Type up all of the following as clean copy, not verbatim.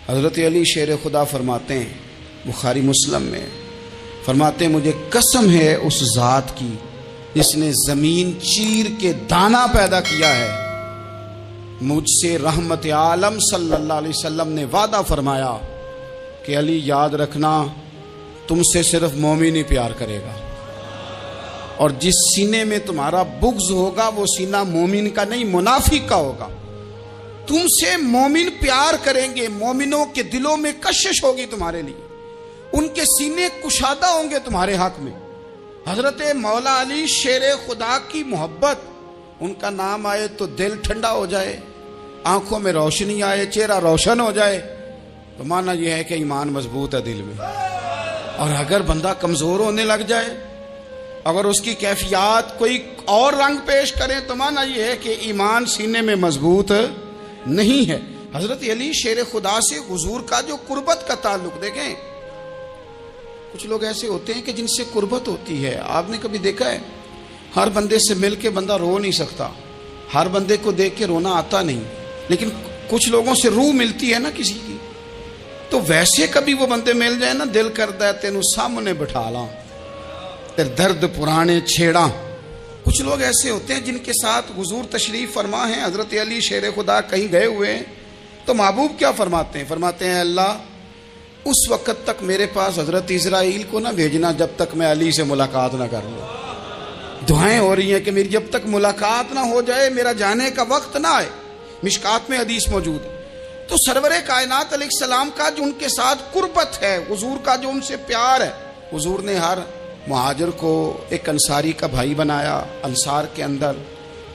حضرت علی شیر خدا فرماتے ہیں بخاری مسلم میں، فرماتے ہیں مجھے قسم ہے اس ذات کی جس نے زمین چیر کے دانہ پیدا کیا ہے، مجھ سے رحمت عالم صلی اللہ علیہ وسلم نے وعدہ فرمایا کہ علی یاد رکھنا تم سے صرف مومن ہی پیار کرے گا، اور جس سینے میں تمہارا بغض ہوگا وہ سینہ مومن کا نہیں منافق کا ہوگا۔ تم سے مومن پیار کریں گے، مومنوں کے دلوں میں کشش ہوگی تمہارے لیے، ان کے سینے کشادہ ہوں گے تمہارے حق میں۔ حضرت مولا علی شیر خدا کی محبت، ان کا نام آئے تو دل ٹھنڈا ہو جائے، آنکھوں میں روشنی آئے، چہرہ روشن ہو جائے، تو مانا یہ ہے کہ ایمان مضبوط ہے دل میں۔ اور اگر بندہ کمزور ہونے لگ جائے، اگر اس کی کیفیات کوئی اور رنگ پیش کرے، تو مانا یہ ہے کہ ایمان سینے میں مضبوط نہیں ہے۔ حضرت علی شیر خدا سے حضور کا جو قربت کا تعلق، دیکھیں کچھ لوگ ایسے ہوتے ہیں کہ جن سے قربت ہوتی ہے، آپ نے کبھی دیکھا ہے ہر بندے سے مل کے بندہ رو نہیں سکتا، ہر بندے کو دیکھ کے رونا آتا نہیں، لیکن کچھ لوگوں سے روح ملتی ہے نا کسی کی، تو ویسے کبھی وہ بندے مل جائے نا، دل کرتا ہے تینوں سامنے بٹھا لاں، تیر درد پرانے چھیڑاں۔ کچھ لوگ ایسے ہوتے ہیں جن کے ساتھ حضور تشریف فرما ہیں، حضرت علی شیر خدا کہیں گئے ہوئے ہیں، تو محبوب کیا فرماتے ہیں؟ فرماتے ہیں اللہ اس وقت تک میرے پاس حضرت اسرائیل کو نہ بھیجنا جب تک میں علی سے ملاقات نہ کر لوں۔ دعائیں ہو رہی ہیں کہ میری جب تک ملاقات نہ ہو جائے، میرا جانے کا وقت نہ آئے۔ مشکات میں حدیث موجود ہے۔ تو سرور کائنات علیہ السلام کا جو ان کے ساتھ قربت ہے، حضور کا جو ان سے پیار ہے، حضور نے ہر مہاجر کو ایک انصاری کا بھائی بنایا، انصار کے اندر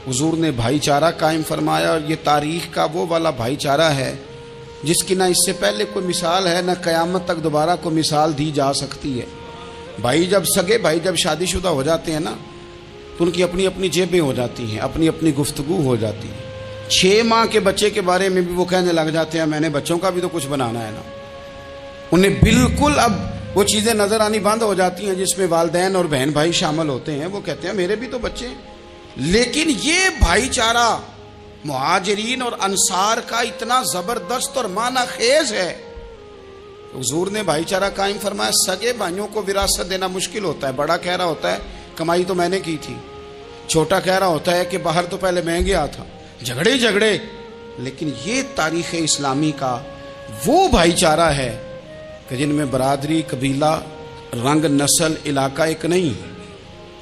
حضور نے بھائی چارہ قائم فرمایا، اور یہ تاریخ کا وہ والا بھائی چارہ ہے جس کی نہ اس سے پہلے کوئی مثال ہے، نہ قیامت تک دوبارہ کوئی مثال دی جا سکتی ہے۔ بھائی جب سگے بھائی جب شادی شدہ ہو جاتے ہیں نا، تو ان کی اپنی اپنی جیبیں ہو جاتی ہیں، اپنی اپنی گفتگو ہو جاتی ہے۔ 6 ماہ کے بچے کے بارے میں بھی وہ کہنے لگ جاتے ہیں میں نے بچوں کا بھی تو کچھ بنانا ہے نا۔ انہیں بالکل اب وہ چیزیں نظر آنی بند ہو جاتی ہیں جس میں والدین اور بہن بھائی شامل ہوتے ہیں، وہ کہتے ہیں میرے بھی تو بچے ہیں۔ لیکن یہ بھائی چارہ مہاجرین اور انصار کا اتنا زبردست اور معنی خیز ہے، حضور نے بھائی چارہ قائم فرمایا۔ سگے بھائیوں کو وراثت دینا مشکل ہوتا ہے، بڑا کہہ رہا ہوتا ہے کمائی تو میں نے کی تھی، چھوٹا کہہ رہا ہوتا ہے کہ باہر تو پہلے میں گیا تھا، جھگڑے۔ لیکن یہ تاریخ اسلامی کا وہ بھائی چارہ ہے کہ جن میں برادری، قبیلہ، رنگ، نسل، علاقہ ایک نہیں،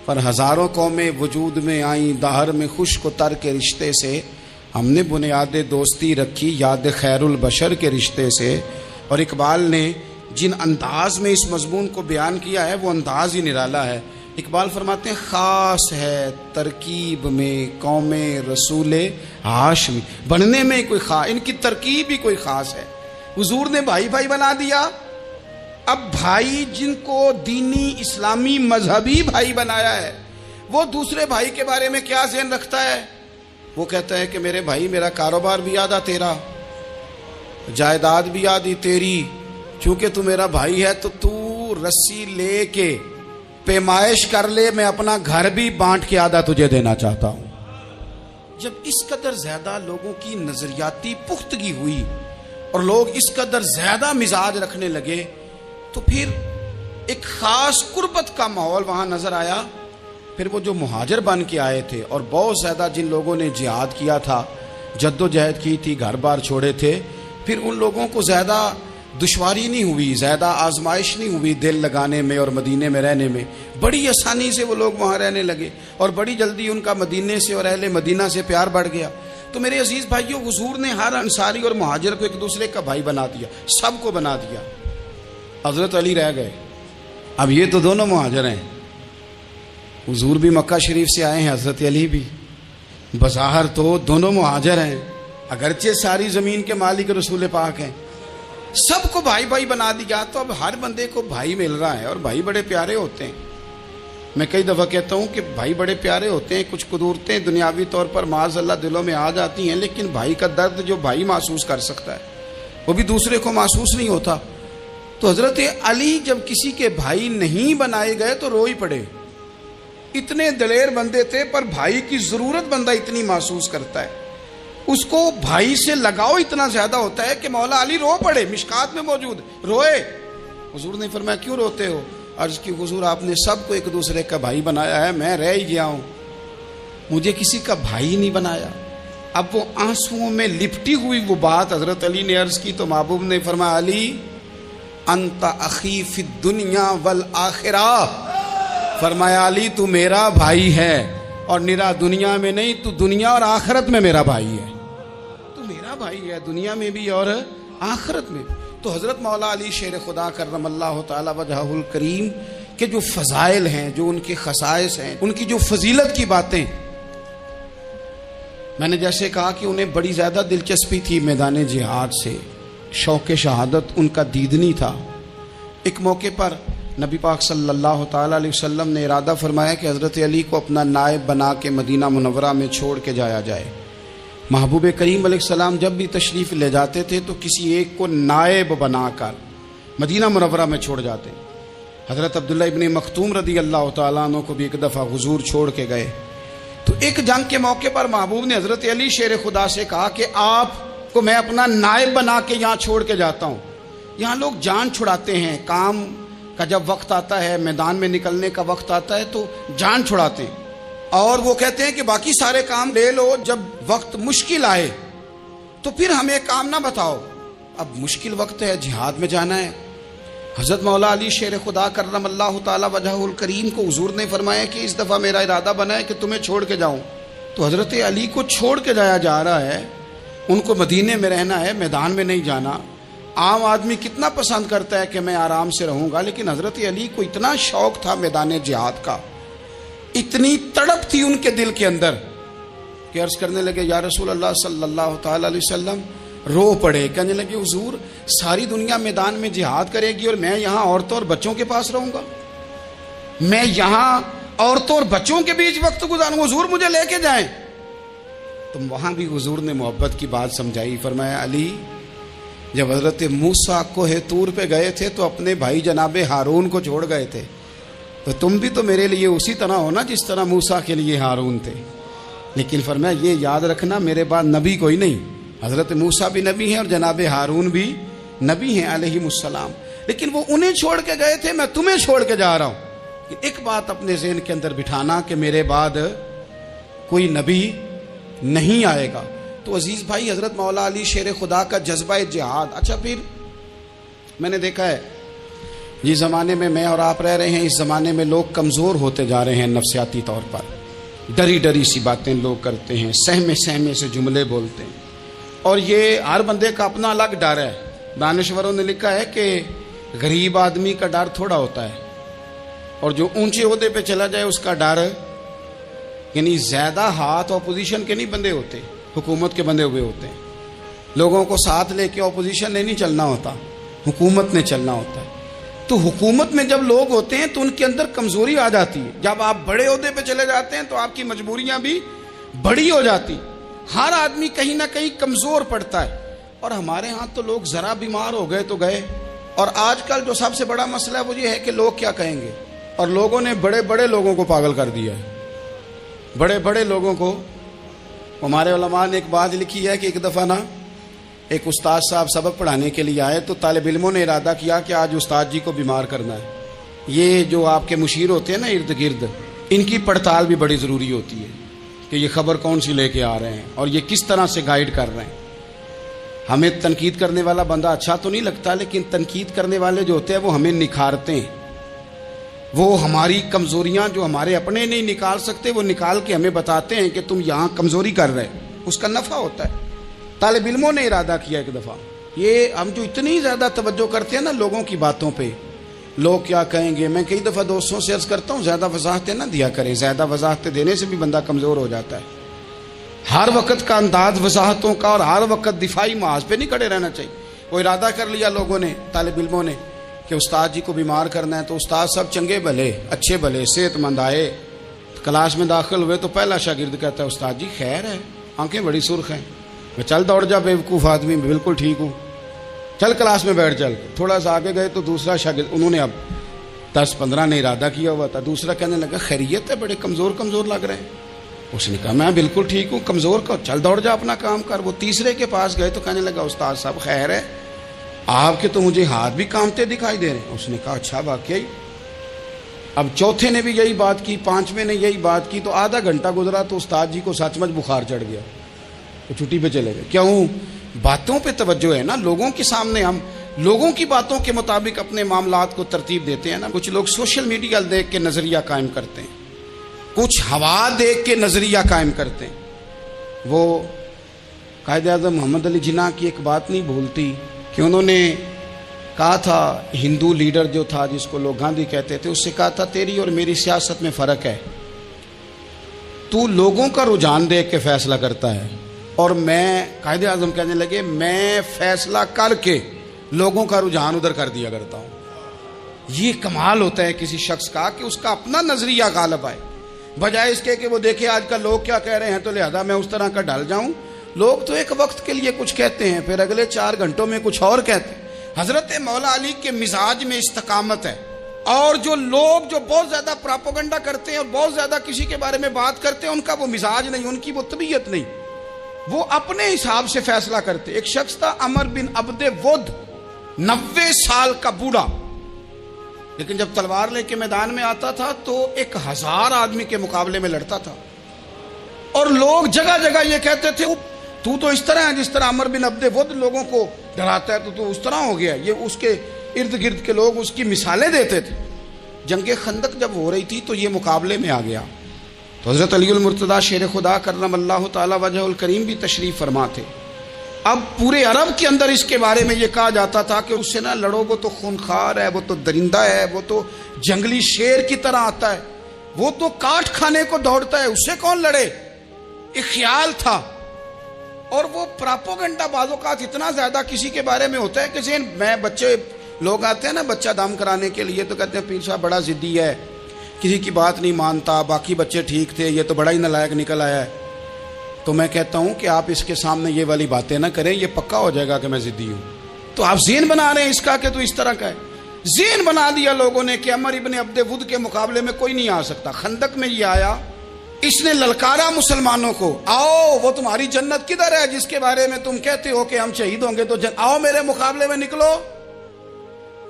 پر ہزاروں قومیں وجود میں آئیں، دہر میں خشک و تر کے رشتے سے ہم نے بنیاد دوستی رکھی، یاد خیر البشر کے رشتے سے۔ اور اقبال نے جن انداز میں اس مضمون کو بیان کیا ہے وہ انداز ہی نرالا ہے۔ اقبال فرماتے ہیں خاص ہے ترکیب میں قوم رسول ہاشمی، بننے میں کوئی خاص، ان کی ترکیب ہی کوئی خاص ہے۔ حضور نے بھائی بھائی بنا دیا۔ اب بھائی جن کو دینی اسلامی مذہبی بھائی بنایا ہے، وہ دوسرے بھائی کے بارے میں کیا ذہن رکھتا ہے؟ وہ کہتا ہے کہ میرے بھائی میرا کاروبار بھی آدھا تیرا، جائیداد بھی آدھی تیری، چونکہ تو میرا بھائی ہے تو تو رسی لے کے پیمائش کر لے، میں اپنا گھر بھی بانٹ کے آدھا تجھے دینا چاہتا ہوں۔ جب اس قدر زیادہ لوگوں کی نظریاتی پختگی ہوئی اور لوگ اس قدر زیادہ مزاج رکھنے لگے، تو پھر ایک خاص قربت کا ماحول وہاں نظر آیا۔ پھر وہ جو مہاجر بن کے آئے تھے اور بہت زیادہ جن لوگوں نے جہاد کیا تھا، جد و جہد کی تھی، گھر بار چھوڑے تھے، پھر ان لوگوں کو زیادہ دشواری نہیں ہوئی، زیادہ آزمائش نہیں ہوئی دل لگانے میں اور مدینے میں رہنے میں۔ بڑی آسانی سے وہ لوگ وہاں رہنے لگے اور بڑی جلدی ان کا مدینے سے اور اہل مدینہ سے پیار بڑھ گیا۔ تو میرے عزیز بھائیوں، حضور نے ہر انصاری اور مہاجر کو ایک دوسرے کا بھائی بنا دیا، سب کو بنا دیا۔ حضرت علی رہ گئے، اب یہ تو دونوں مہاجر ہیں، حضور بھی مکہ شریف سے آئے ہیں، حضرت علی بھی، بظاہر تو دونوں مہاجر ہیں، اگرچہ ساری زمین کے مالک رسول پاک ہیں، سب کو بھائی بھائی بنا دیا۔ تو اب ہر بندے کو بھائی مل رہا ہے، اور بھائی بڑے پیارے ہوتے ہیں۔ میں کئی دفعہ کہتا ہوں کہ بھائی بڑے پیارے ہوتے ہیں، کچھ قدورتیں دنیاوی طور پر معاذ اللہ دلوں میں آ جاتی ہیں، لیکن بھائی کا درد جو بھائی محسوس کر سکتا ہے وہ بھی دوسرے کو محسوس نہیں ہوتا۔ تو حضرت علی جب کسی کے بھائی نہیں بنائے گئے تو رو ہی پڑے، اتنے دلیر بندے تھے، پر بھائی کی ضرورت بندہ اتنی محسوس کرتا ہے، اس کو بھائی سے لگاؤ اتنا زیادہ ہوتا ہے کہ مولا علی رو پڑے، مشکات میں موجود روئے۔ حضور نے فرمایا کیوں روتے ہو؟ عرض کی حضور آپ نے سب کو ایک دوسرے کا بھائی بنایا ہے، میں رہ ہی گیا ہوں، مجھے کسی کا بھائی نہیں بنایا۔ اب وہ آنسوؤں میں لپٹی ہوئی وہ بات حضرت علی نے عرض کی تو محبوب نے فرمایا علی انت اخی فی الدنیا والآخرہ، فرمایا علی تو میرا بھائی ہے، اور نرا دنیا میں نہیں، تو دنیا اور آخرت میں میرا بھائی ہے، تو میرا بھائی ہے دنیا میں بھی اور آخرت میں بھی۔ تو حضرت مولا علی شیر خدا کرم اللہ تعالی وجہہ الکریم کے جو فضائل ہیں، جو ان کے خصائص ہیں، ان کی جو فضیلت کی باتیں، میں نے جیسے کہا کہ انہیں بڑی زیادہ دلچسپی تھی میدان جہاد سے، شوق شہادت ان کا دیدنی تھا۔ ایک موقع پر نبی پاک صلی اللہ تعالی علیہ وسلم نے ارادہ فرمایا کہ حضرت علی کو اپنا نائب بنا کے مدینہ منورہ میں چھوڑ کے جایا جائے۔ محبوب کریم علیہ السلام جب بھی تشریف لے جاتے تھے تو کسی ایک کو نائب بنا کر مدینہ منورہ میں چھوڑ جاتے۔ حضرت عبداللہ ابن مختوم رضی اللہ تعالیٰ عنہ کو بھی ایک دفعہ حضور چھوڑ کے گئے، تو ایک جنگ کے موقع پر محبوب نے حضرت علی شیر خدا سے کہا کہ آپ کو میں اپنا نائب بنا کے یہاں چھوڑ کے جاتا ہوں۔ یہاں لوگ جان چھڑاتے ہیں، کام کا جب وقت آتا ہے، میدان میں نکلنے کا وقت آتا ہے تو جان چھڑاتے ہیں، اور وہ کہتے ہیں کہ باقی سارے کام لے لو، جب وقت مشکل آئے تو پھر ہمیں کام نہ بتاؤ۔ اب مشکل وقت ہے، جہاد میں جانا ہے۔ حضرت مولا علی شیر خدا کرم اللہ تعالی وجہہ الکریم کو حضور نے فرمایا کہ اس دفعہ میرا ارادہ بنا ہے کہ تمہیں چھوڑ کے جاؤں۔ تو حضرت علی کو چھوڑ کے جایا جا رہا ہے، ان کو مدینے میں رہنا ہے، میدان میں نہیں جانا۔ عام آدمی کتنا پسند کرتا ہے کہ میں آرام سے رہوں گا، لیکن حضرت علی کو اتنا شوق تھا میدان جہاد کا، اتنی تڑپ تھی ان کے دل کے اندر کہ عرض کرنے لگے یا رسول اللہ صلی اللہ تعالی علیہ وسلم، رو پڑے، کہنے لگے حضور ساری دنیا میدان میں جہاد کرے گی اور میں یہاں عورتوں اور بچوں کے پاس رہوں گا، میں یہاں عورتوں اور بچوں کے بیچ وقت گزاروں، حضور مجھے لے کے جائیں۔ تو وہاں بھی حضور نے محبت کی بات سمجھائی، فرمایا علی جب حضرت موسیٰ کوہ طور پہ گئے تھے تو اپنے بھائی جناب ہارون کو چھوڑ گئے تھے، تو تم بھی تو میرے لیے اسی طرح ہو نا جس طرح موسیٰ کے لیے ہارون تھے۔ لیکن فرمایا یہ یاد رکھنا میرے بعد نبی کوئی نہیں، حضرت موسیٰ بھی نبی ہیں اور جناب ہارون بھی نبی ہیں علیہم السلام، لیکن وہ انہیں چھوڑ کے گئے تھے، میں تمہیں چھوڑ کے جا رہا ہوں۔ ایک بات اپنے ذہن کے اندر بٹھانا کہ میرے بعد کوئی نبی نہیں آئے گا۔ تو عزیز بھائی حضرت مولا علی شیر خدا کا جذبہ جہاد۔ اچھا پھر میں نے دیکھا ہے جس زمانے میں میں اور آپ رہ رہے ہیں، اس زمانے میں لوگ کمزور ہوتے جا رہے ہیں نفسیاتی طور پر، ڈری ڈری سی باتیں لوگ کرتے ہیں، سہمے سہمے سے جملے بولتے ہیں، اور یہ ہر بندے کا اپنا الگ ڈر ہے۔ دانشوروں نے لکھا ہے کہ غریب آدمی کا ڈر تھوڑا ہوتا ہے، اور جو اونچے عہدے پہ چلا جائے اس کا ڈر، یعنی زیادہ ہاتھ اپوزیشن کے نہیں بندے ہوتے، حکومت کے بندے ہوئے ہوتے ہیں۔ لوگوں کو ساتھ لے کے اپوزیشن نے نہیں چلنا ہوتا، حکومت نے چلنا ہوتا ہے۔ تو حکومت میں جب لوگ ہوتے ہیں تو ان کے اندر کمزوری آ جاتی ہے، جب آپ بڑے عہدے پہ چلے جاتے ہیں تو آپ کی مجبوریاں بھی بڑی ہو جاتی، ہر آدمی کہیں نہ کہیں کمزور پڑتا ہے۔ اور ہمارے ہاں تو لوگ ذرا بیمار ہو گئے تو گئے، اور آج کل جو سب سے بڑا مسئلہ ہے وہ یہ ہے کہ لوگ کیا کہیں گے، اور لوگوں نے بڑے بڑے لوگوں کو پاگل کر دیا ہے، بڑے بڑے لوگوں کو۔ ہمارے علماء نے ایک بات لکھی ہے کہ ایک دفعہ نا ایک استاد صاحب سبق پڑھانے کے لیے آئے تو طالب علموں نے ارادہ کیا کہ آج استاد جی کو بیمار کرنا ہے۔ یہ جو آپ کے مشیر ہوتے ہیں نا ارد گرد، ان کی پڑتال بھی بڑی ضروری ہوتی ہے کہ یہ خبر کون سی لے کے آ رہے ہیں اور یہ کس طرح سے گائیڈ کر رہے ہیں۔ ہمیں تنقید کرنے والا بندہ اچھا تو نہیں لگتا، لیکن تنقید کرنے والے جو ہوتے ہیں وہ ہمیں نکھارتے ہیں، وہ ہماری کمزوریاں جو ہمارے اپنے نہیں نکال سکتے وہ نکال کے ہمیں بتاتے ہیں کہ تم یہاں کمزوری کر رہے، اس کا نفع ہوتا ہے۔ طالب علموں نے ارادہ کیا ایک دفعہ، یہ ہم جو اتنی زیادہ توجہ کرتے ہیں نا لوگوں کی باتوں پہ، لوگ کیا کہیں گے، میں کئی دفعہ دوستوں سے عرض کرتا ہوں زیادہ وضاحتیں نہ دیا کریں، زیادہ وضاحتیں دینے سے بھی بندہ کمزور ہو جاتا ہے۔ ہر وقت کا انداز وضاحتوں کا اور ہر وقت دفاعی محاذ پہ نہیں کھڑے رہنا چاہیے۔ وہ ارادہ کر لیا لوگوں نے، طالب علموں نے، کہ استاد جی کو بیمار کرنا ہے، تو استاد سب چنگے بھلے اچھے بھلے صحت مند آئے، کلاس میں داخل ہوئے تو پہلا شاگرد کہتا ہے استاد جی خیر ہے، آنکھیں بڑی سرخ ہیں۔ میں چل دوڑ جا بیوقوف آدمی، میں بالکل ٹھیک ہوں، چل کلاس میں بیٹھ چل۔ تھوڑا سا آگے گئے تو دوسرا شاگرد، انہوں نے اب 10-15 نے ارادہ کیا ہوا تھا. دوسرا کہنے لگا خیریت ہے, بڑے کمزور کمزور لگ رہے ہیں. اس نے کہا میں بالکل ٹھیک ہوں, کمزور کا چل دوڑ جا اپنا کام کر. وہ تیسرے کے پاس گئے تو کہنے لگا استاد صاحب خیر ہے, آپ کے تو مجھے ہاتھ بھی کامتے دکھائی دے رہے ہیں. اس نے کہا اچھا واقعی. اب چوتھے نے بھی یہی بات کی, پانچویں نے یہی بات کی. تو آدھا گھنٹہ گزرا تو استاد جی کو سچ مچ بخار چڑھ گیا, تو چھٹی پہ چلے گئے. کیوں؟ باتوں پہ توجہ ہے نا, لوگوں کے سامنے ہم لوگوں کی باتوں کے مطابق اپنے معاملات کو ترتیب دیتے ہیں نا. کچھ لوگ سوشل میڈیا دیکھ کے نظریہ قائم کرتے ہیں, کچھ ہوا دیکھ کے نظریہ قائم کرتے ہیں. وہ قائد اعظم محمد علی جناح کی ایک بات نہیں بھولتی کہ انہوں نے کہا تھا, ہندو لیڈر جو تھا جس کو لوگ گاندھی کہتے تھے, اس سے کہا تھا تیری اور میری سیاست میں فرق ہے, تو لوگوں کا رجحان دیکھ کے فیصلہ کرتا ہے, اور میں قائد اعظم کہنے لگے میں فیصلہ کر کے لوگوں کا رجحان ادھر کر دیا کرتا ہوں. یہ کمال ہوتا ہے کسی شخص کا کہ اس کا اپنا نظریہ غالب آئے, بجائے اس کے کہ وہ دیکھے آج کل لوگ کیا کہہ رہے ہیں تو لہذا میں اس طرح کا ڈال جاؤں. لوگ تو ایک وقت کے لیے کچھ کہتے ہیں, پھر اگلے 4 گھنٹوں میں کچھ اور کہتے ہیں. حضرت مولا علی کے مزاج میں استقامت ہے, اور جو لوگ جو بہت زیادہ پراپوگنڈا کرتے ہیں اور بہت زیادہ کسی کے بارے میں بات کرتے ہیں, ان کا وہ مزاج نہیں, ان کی وہ طبیعت نہیں, وہ اپنے حساب سے فیصلہ کرتے. ایک شخص تھا عمر بن عبد ود, 90 سال کا بوڑھا, لیکن جب تلوار لے کے میدان میں آتا تھا تو 1000 آدمی کے مقابلے میں لڑتا تھا, اور لوگ جگہ جگہ یہ کہتے تھے تو اس طرح ہے جس طرح عمر بن عبد ود لوگوں کو ڈراتا ہے, تو اس طرح ہو گیا. یہ اس کے ارد گرد کے لوگ اس کی مثالیں دیتے تھے. جنگ خندق جب ہو رہی تھی تو یہ مقابلے میں آ گیا, تو حضرت علی المرتضیٰ شیر خدا کرم اللہ تعالی وجہ الکریم بھی تشریف فرما تھے. اب پورے عرب کے اندر اس کے بارے میں یہ کہا جاتا تھا کہ اس سے نہ لڑو, وہ تو خونخوار ہے, وہ تو درندہ ہے, وہ تو جنگلی شیر کی طرح آتا ہے, وہ تو کاٹ کھانے کو دوڑتا ہے, اس سے کون لڑے. ایک خیال تھا, اور وہ پراپوگنڈا بعض اوقات اتنا زیادہ کسی کے بارے میں ہوتا ہے کہ ذہن میں بچے لوگ آتے ہیں نا بچہ دم کرانے کے لیے, تو کہتے ہیں پیر صاحب بڑا ضدی ہے, کسی کی بات نہیں مانتا, باقی بچے ٹھیک تھے, یہ تو بڑا ہی نالائق نکل آیا ہے. تو میں کہتا ہوں کہ آپ اس کے سامنے یہ والی باتیں نہ کریں, یہ پکا ہو جائے گا کہ میں ضدی ہوں. تو آپ ذہن بنا رہے ہیں اس کا کہ تو اس طرح کا ہے. ذہن بنا دیا لوگوں نے کہ عمر ابن عبد ود کے مقابلے میں کوئی نہیں آ سکتا. خندق میں یہ آیا, اس نے للکارا مسلمانوں کو, آؤ وہ تمہاری جنت کدھر ہے جس کے بارے میں تم کہتے ہو کہ ہم شہید ہوں گے, تو آؤ میرے مقابلے میں نکلو.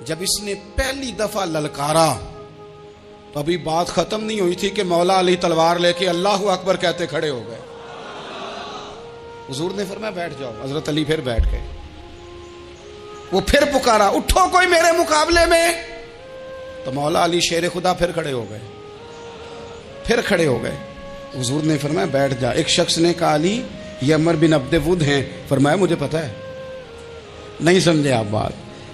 جب اس نے پہلی دفعہ للکارا تو ابھی بات ختم نہیں ہوئی تھی کہ مولا علی تلوار لے کے اللہ اکبر کہتے کھڑے ہو گئے. حضور نے فرمایا بیٹھ جاؤ, حضرت علی پھر بیٹھ گئے. وہ پھر پکارا اٹھو کوئی میرے مقابلے میں, تو مولا علی شیر خدا پھر کھڑے ہو گئے, پھر کھڑے ہو گئے. حضور نے فرمایا بیٹھ جا. ایک شخص نے کہا علی یہ عمر بن عبد ود ہیں. فرمایا مجھے پتا ہے. نہیں سمجھے آپ بات,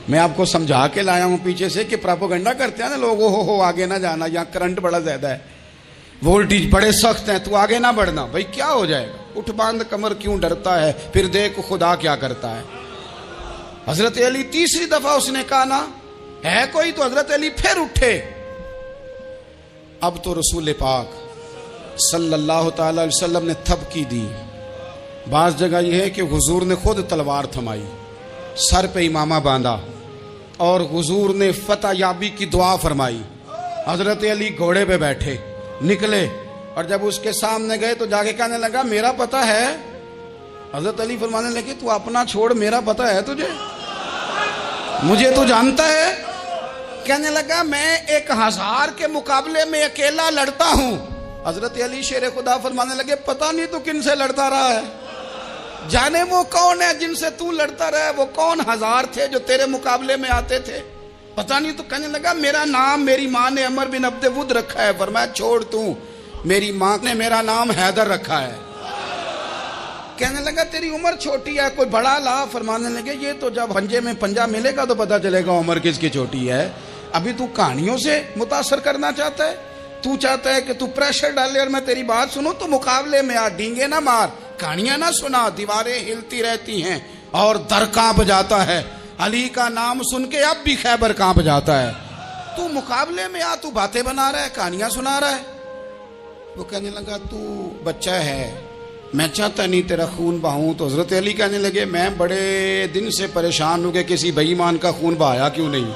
میں آپ کو سمجھا کے لایا ہوں پیچھے سے کہ پراپوگنڈا کرتے ہیں نا لوگ, ہو آگے نہ جانا, یہاں کرنٹ بڑا زیادہ ہے, وولٹیج بڑے سخت ہیں, تو آگے نہ بڑھنا. بھائی کیا ہو جائے گا, اٹھ باندھ کمر کیوں ڈرتا ہے, پھر دیکھ خدا کیا کرتا ہے. حضرت علی تیسری دفعہ اس نے کہا نا ہے کوئی, تو حضرت علی پھر اٹھے. اب تو رسول پاک صلی اللہ تعالی علیہ وسلم نے تھپکی دی. بعض جگہ یہ ہے کہ حضور نے خود تلوار تھمائی, سر پہ امامہ باندھا, اور حضور نے فتح یابی کی دعا فرمائی. حضرت علی گھوڑے پہ بیٹھے نکلے, اور جب اس کے سامنے گئے تو جا کے کہنے لگا میرا پتہ ہے. حضرت علی فرمانے لگے تو اپنا چھوڑ, میرا پتہ ہے تجھے, مجھے تو جانتا ہے. کہنے لگا میں 1000 کے مقابلے میں اکیلا لڑتا ہوں. حضرت علی شیر خدا فرمانے لگے پتہ نہیں تو کن سے لڑتا رہا ہے, جانے وہ کون ہے جن سے تو لڑتا رہا ہے, وہ کون 1000 تھے جو تیرے مقابلے میں آتے تھے, پتہ نہیں. تو کہنے لگا میرا نام میری ماں نے عمر بن عبد ود رکھا ہے. فرمایا چھوڑ تو, میری ماں نے میرا نام حیدر رکھا ہے. کہنے لگا تیری عمر چھوٹی ہے, کوئی بڑا لا. فرمانے لگے یہ تو جب ہنجے میں پنجہ ملے گا تو پتہ چلے گا عمر کس کی چھوٹی ہے. ابھی تو کہانیوں سے متاثر کرنا چاہتا ہے, تو چاہتا ہے کہ تو پریشر ڈالے اور میں تیری بات سنوں, تو مقابلے میں آ, ڈینگے نہ مار, کہانیاں نہ سنا. دیواریں ہلتی رہتی ہیں اور در کانپ جاتا ہے. علی کا نام سن کے اب بھی خیبر کانپ جاتا ہے. تو مقابلے میں آ, تو باتیں بنا رہا ہے, کہانیاں سنا رہا ہے. وہ کہنے لگا تو بچہ ہے, میں چاہتا نہیں تیرا خون بہاؤں. تو حضرت علی کہنے لگے میں بڑے دن سے پریشان ہوں کہ کسی بے ایمان کا خون بہایا کیوں نہیں.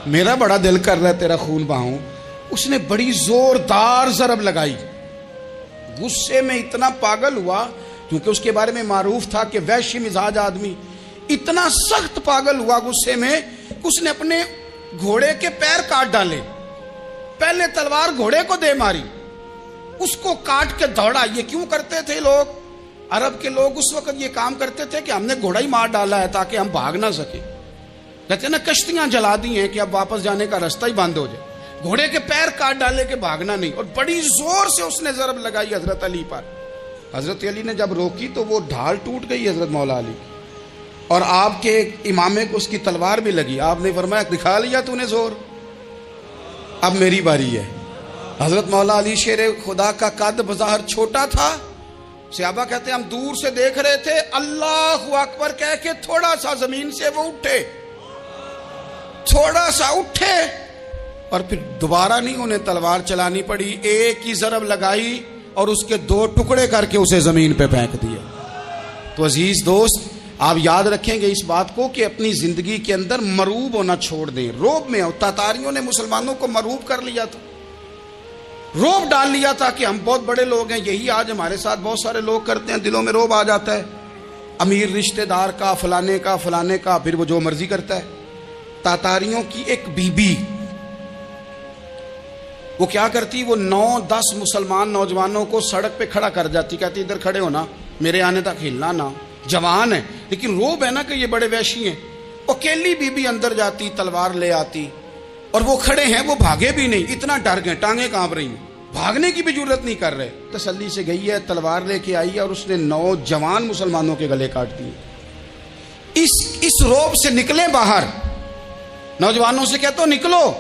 میرا بڑا دل کر رہا ہے تیرا خون بہاؤں. اس نے بڑی زوردار ضرب لگائی. غصے میں اتنا پاگل ہوا, کیونکہ اس کے بارے میں معروف تھا کہ وحشی مزاج آدمی, اتنا سخت پاگل ہوا غصے میں, اس نے اپنے گھوڑے کے پیر کاٹ ڈالے. پہلے تلوار گھوڑے کو دے ماری, اس کو کاٹ کے دوڑا. یہ کیوں کرتے تھے لوگ؟ عرب کے لوگ اس وقت یہ کام کرتے تھے کہ ہم نے گھوڑا ہی مار ڈالا ہے تاکہ ہم بھاگ نہ سکیں. کہتے ہیں نا کشتیاں جلا دی ہیں کہ اب واپس جانے کا راستہ ہی بند ہو جائے. گھوڑے کے پیر کاٹ ڈالے کہ بھاگنا نہیں. اور بڑی زور سے اس نے ضرب لگائی حضرت علی پر. حضرت علی نے جب روکی تو وہ ڈھال ٹوٹ گئی حضرت مولا علی, اور آپ کے امامے کو اس کی تلوار بھی لگی. آپ نے فرمایا دکھا لیا تو نے زور, اب میری باری ہے. حضرت مولا علی شیر خدا کا قد بظاہر چھوٹا تھا. صحابہ کہتے ہیں ہم دور سے دیکھ رہے تھے, اللہ اکبر کہہ کے تھوڑا سا زمین سے وہ اٹھے, تھوڑا سا اٹھے, اور پھر دوبارہ نہیں انہیں تلوار چلانی پڑی. ایک ہی ضرب لگائی اور اس کے 2 ٹکڑے کر کے اسے زمین پہ پھینک دیا. تو عزیز دوست, آپ یاد رکھیں گے اس بات کو کہ اپنی زندگی کے اندر مروب ہونا چھوڑ دیں. روب میں تاتاریوں نے مسلمانوں کو مروب کر لیا تھا, روب ڈال لیا تھا کہ ہم بہت بڑے لوگ ہیں. یہی آج ہمارے ساتھ بہت سارے لوگ کرتے ہیں, دلوں میں روب آ جاتا ہے, امیر رشتہ دار کا, فلانے کا, پھر وہ جو مرضی کرتا ہے. تاتاریوں کی ایک بی بی, وہ کیا کرتی, وہ 9-10 مسلمان نوجوانوں کو سڑک پہ کھڑا کر جاتی, کہتی ادھر کھڑے ہونا, میرے آنے تک ہلنا نہ. جوان ہے لیکن روب ہے نا کہ یہ بڑے وحشی ہیں. اکیلی بی بی اندر جاتی, تلوار لے آتی, اور وہ کھڑے ہیں, وہ بھاگے بھی نہیں, اتنا ڈر گئے, ٹانگیں کانپ رہی ہیں, بھاگنے کی بھی جرت نہیں کر رہے. تسلی سے گئی ہے, تلوار لے کے آئی ہے, اور اس نے 9 جوان مسلمانوں کے گلے کاٹ دیے. اس روب سے نکلیں باہر. نوجوانوں سے کہتا ہوں نکلو.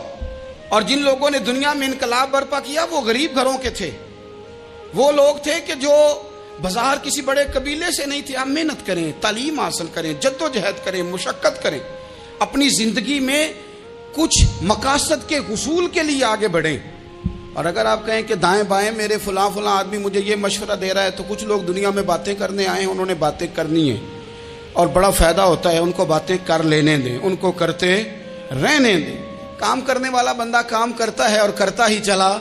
اور جن لوگوں نے دنیا میں انقلاب برپا کیا وہ غریب گھروں کے تھے, وہ لوگ تھے کہ جو بظاہر کسی بڑے قبیلے سے نہیں تھے. آپ محنت کریں, تعلیم حاصل کریں, جد و جہد کریں, مشقت کریں, اپنی زندگی میں کچھ مقاصد کے حصول کے لیے آگے بڑھیں. اور اگر آپ کہیں کہ دائیں بائیں میرے فلاں آدمی مجھے یہ مشورہ دے رہا ہے, تو کچھ لوگ دنیا میں باتیں کرنے آئے ہیں, انہوں نے باتیں کرنی ہیں اور بڑا فائدہ ہوتا ہے, ان کو باتیں کر لینے دیں, ان کو کرتے رہنے دیں. کام کرنے والا بندہ کام کرتا ہے اور کرتا ہی چلا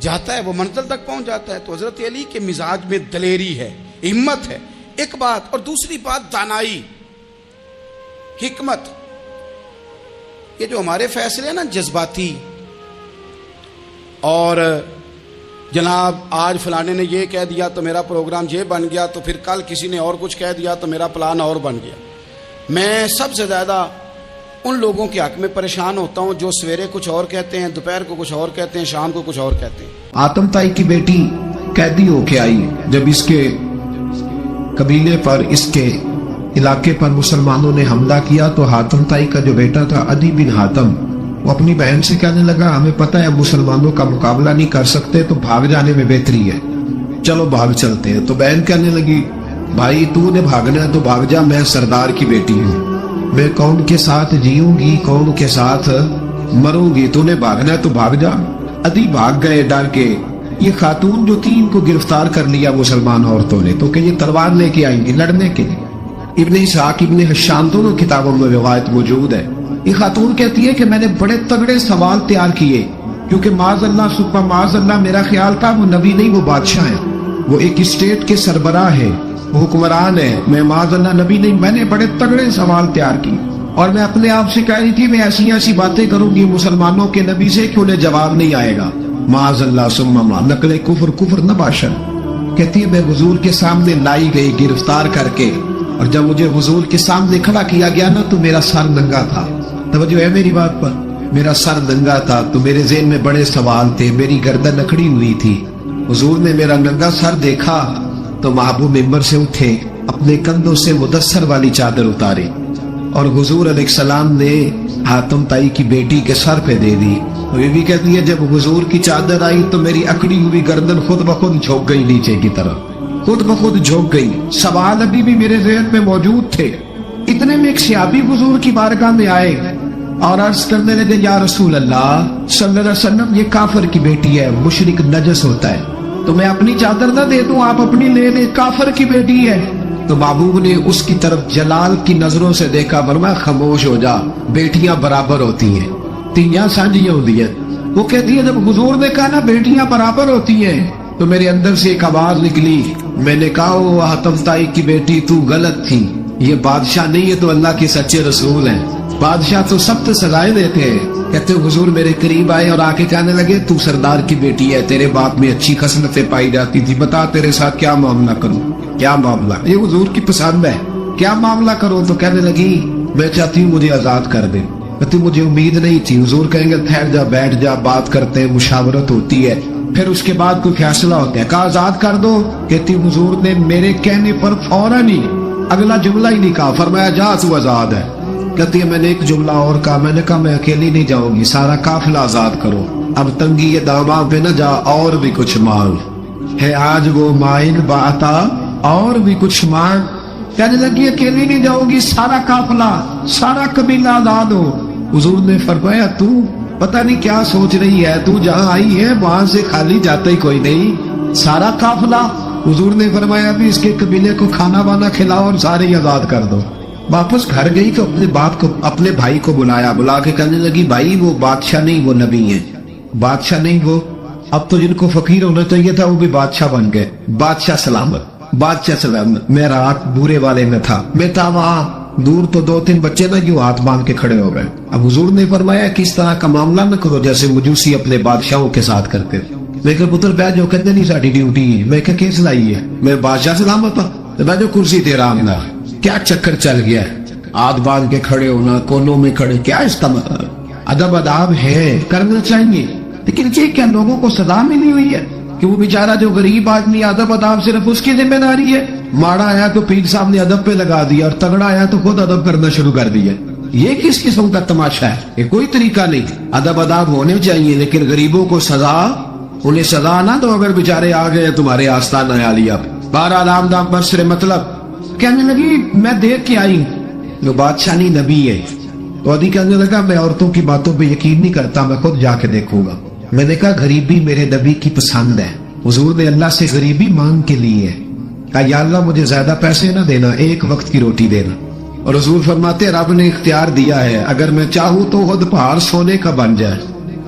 جاتا ہے, وہ منزل تک پہنچ جاتا ہے. تو حضرت علی کے مزاج میں دلیری ہے, ہمت ہے, ایک بات. اور دوسری بات دانائی, حکمت. یہ جو ہمارے فیصلے ہیں نا جذباتی, اور جناب آج فلانے نے یہ کہہ دیا تو میرا پروگرام یہ بن گیا, تو پھر کل کسی نے اور کچھ کہہ دیا تو میرا پلان اور بن گیا. میں سب سے زیادہ ان لوگوں کے حق میں پریشان ہوتا ہوں جو سویرے کچھ اور کہتے ہیں, دوپہر کو کچھ اور کہتے ہیں, شام کو کچھ اور کہتے ہیں. آتم تائی کی بیٹی قیدی ہو کے آئی. جب اس کے قبیلے پر, اس کے علاقے پر مسلمانوں نے حملہ کیا تو حاتم تائی کا جو بیٹا تھا عدی بن حاتم, وہ اپنی بہن سے کہنے لگا ہمیں پتہ ہے مسلمانوں کا مقابلہ نہیں کر سکتے, تو بھاگ جانے میں بہتری ہے, چلو بھاگ چلتے ہیں. تو بہن کہنے لگی بھائی تو نے بھاگنا ہے تو بھاگ جا, میں سردار کی بیٹی ہوں, میں کون کے ساتھ جیوں گی کون کے ساتھ مروں گی, تو نے بھاگنا ہے تو بھاگ جا. عدی بھاگ گئے ڈر کے. یہ خاتون جو تھی ان کو گرفتار کر لیا مسلمان عورتوں نے, تو کہ یہ تلوار لے کے آئیں گی لڑنے کے لیے. ابن اسحاق ابن حشام دونوں کتابوں میں روایت موجود ہے. یہ خاتون کہتی ہے کہ میں نے بڑے تگڑے سوال تیار کیے, کیونکہ معاذ اللہ سبحا معاذ اللہ میرا خیال تھا وہ نبی نہیں وہ بادشاہ ہیں, وہ ایک اسٹیٹ کے سربراہ ہے, وہ حکمران ہے, میں معاذ اللہ نبی نہیں. میں نے بڑے تگڑے سوال تیار کیے اور میں اپنے آپ سے کہہ رہی تھی میں ایسی باتیں کروں گی مسلمانوں کے نبی سے کہ انہیں جواب نہیں آئے گا. معاذ اللہ سبحا نقل کفر نہ باشد. کہتی ہے میں حضور کے سامنے لائی گئی گرفتار کر کے, اور جب مجھے حضور کے سامنے کھڑا کیا گیا نا تو میرا سر ننگا تھا. توجہ ہے میری بات پر, میرا سر ننگا تھا تو میرے ذہن میں بڑے سوال تھے, میری گردن اکڑی ہوئی تھی. حضور نے میرا ننگا سر دیکھا تو محبوب ممبر سے اٹھے, اپنے کندھوں سے مدثر والی چادر اتاری, اور حضور علیہ السلام نے حاتم تائی کی بیٹی کے سر پہ دے دی. یہ بھی کہتی ہے جب حضور کی چادر آئی تو میری اکڑی ہوئی گردن خود بخود جھک گئی نیچے کی طرف, خود بخود جھک گئی. سوال ابھی بھی میرے ذہن میں موجود تھے. اتنے میں ایک صحابی حضور کی بارگاہ میں آئے اور عرض کرنے لگے یا رسول اللہ صلی اللہ علیہ وسلم یہ کافر کی بیٹی ہے, مشرک نجس ہوتا ہے, تو میں اپنی چادر نہ دے دوں, آپ اپنی لے لیں, کافر کی بیٹی ہے. تو محبوب نے اس کی طرف جلال کی نظروں سے دیکھا, فرمایا خاموش ہو جا, بیٹیاں برابر ہوتی ہیں. تیاں سانجیاں ہوتی ہیں. وہ کہتی ہے جب حضور نے کہا نا بیٹیاں برابر ہوتی ہیں تو میرے اندر سے ایک آواز نکلی. میں نے کہا وہ حاتم طائی کی بیٹی تو غلط تھی, یہ بادشاہ نہیں ہے تو اللہ کے سچے رسول ہیں. بادشاہ تو سخت سزائیں دیتے ہیں. کہتے حضور میرے قریب آئے اور آ کے کہنے لگے تو سردار کی بیٹی ہے, تیرے باپ میں اچھی خصلتیں پائی جاتی تھی, بتا تیرے ساتھ کیا معاملہ کروں, کیا معاملہ. یہ حضور کی پسند ہے, کیا معاملہ کرو. تو کہنے لگی میں چاہتی ہوں مجھے آزاد کر دے. کہتی مجھے امید نہیں تھی. حضور کہیں گے ٹھہر جا, بیٹھ جا, بات کرتے ہیں, مشاورت ہوتی ہے, پھر اس کے بعد کوئی فیصلہ ہوتا ہے. کہا آزاد کر دو. کہتی حضور نے میرے کہنے پر فوراً ہی اگلا جملہ ہی نہیں کہا, فرمایا جا تو آزاد ہے. کہتی ہے میں نے ایک جملہ اور کہا, میں نے کہا میں اکیلی نہیں جاؤں گی, سارا قافلہ آزاد کرو. اب تنگی یہ داماں پہ نہ جا, اور بھی کچھ مانگ ہے آج وہ مائل باتا, اور بھی کچھ مانگ. کہنے لگی اکیلی نہیں جاؤں گی, سارا قافلہ سارا قبیلہ آزاد ہو. حضور نے فرمایا تو پتہ نہیں کیا سوچ رہی ہے, تو جہاں آئی ہے وہاں سے خالی جاتا ہی کوئی نہیں, سارا قافلہ. حضور نے فرمایا بھی اس کے قبیلے کو کھانا وانا کھلاؤ اور سارے ہی آزاد کر دو. واپس گھر گئی تو اپنے باپ کو, اپنے بھائی کو بلایا, بلا کے کہنے لگی بھائی وہ بادشاہ نہیں, وہ نبی ہیں. بادشاہ نہیں وہ, اب تو جن کو فقیر ہونا چاہیے تھا وہ بھی بادشاہ بن گئے. بادشاہ سلامت, بادشاہ سلامت. میں رات بورے والے میں تھا, میں تھا وہاں دور, تو 2-3 بچے نا جو ہاتھ باندھ کے کھڑے ہو گئے. اب حضور نے فرمایا کہ اس طرح کا معاملہ نہ کرو جیسے مجوسی اپنے بادشاہوں کے ساتھ کرتے. میں کہ پتر بیٹھ جو, کہتے نہیں ساڑی ڈیوٹی ہے. میں کہ کیس لائی ہے, میں بادشاہ سلامت ہوں. بیٹھ جو کرسی تیرا آمدہ, کیا چکر چل گیا ہے, ہاتھ باندھ کے کھڑے ہونا, کونوں میں کھڑے, کیا اس کا مطلب. ادب اداب ہے, کرنا چاہیے, لیکن یہ کیا لوگوں کو سزا ملی ہوئی ہے کہ وہ بیچارہ جو غریب آدمی, ادب اداب صرف اس کی ذمہ داری ہے. ماڑا آیا تو پیر صاحب نے ادب پہ لگا دیا, اور تگڑا آیا تو خود ادب کرنا شروع کر دیا. یہ کس قسم کا تماشا ہے, یہ کوئی طریقہ نہیں. ادب اداب ہونے چاہیے, لیکن غریبوں کو سزا, انہیں سزا نہ دو اگر بیچارے آ گئے تمہارے آستانہ عالیہ. بہرحال آمدام برسر مطلب کہنے لگی میں دیکھ کے آئی, جو بادشاہ نہیں نبی ہے. تو ادھی کہنے لگا میں عورتوں کی باتوں پہ یقین نہیں کرتا, میں خود جا کے دیکھوں گا. میں نے کہا غریبی میرے نبی کی پسند ہے. حضور نے اللہ سے غریبی مانگ کے لی ہے, کہا یا اللہ مجھے زیادہ پیسے نہ دینا, ایک وقت کی روٹی دینا. اور حضور فرماتے رب نے اختیار دیا ہے, اگر میں چاہوں تو خود پہاڑ سونے کا بن جائے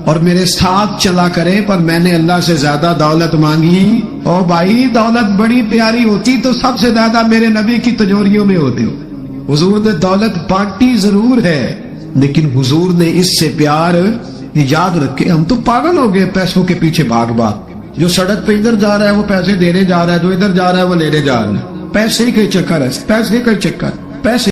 اور میرے ساتھ چلا کرے, پر میں نے اللہ سے زیادہ دولت مانگی. او بھائی دولت بڑی پیاری ہوتی تو سب سے زیادہ میرے نبی کی تجوریوں میں ہوتے ہو. حضور نے دولت بانٹی ضرور ہے, لیکن حضور نے اس سے پیار, یاد رکھے ہم تو پاگل ہو گئے پیسوں کے پیچھے بھاگ بھاگ. جو سڑک پہ ادھر جا رہا ہے وہ پیسے دینے جا رہا ہے, جو ادھر جا رہا ہے وہ لینے جا رہا ہے. پیسے کا چکر ہے, پیسے کا چکر, پیسے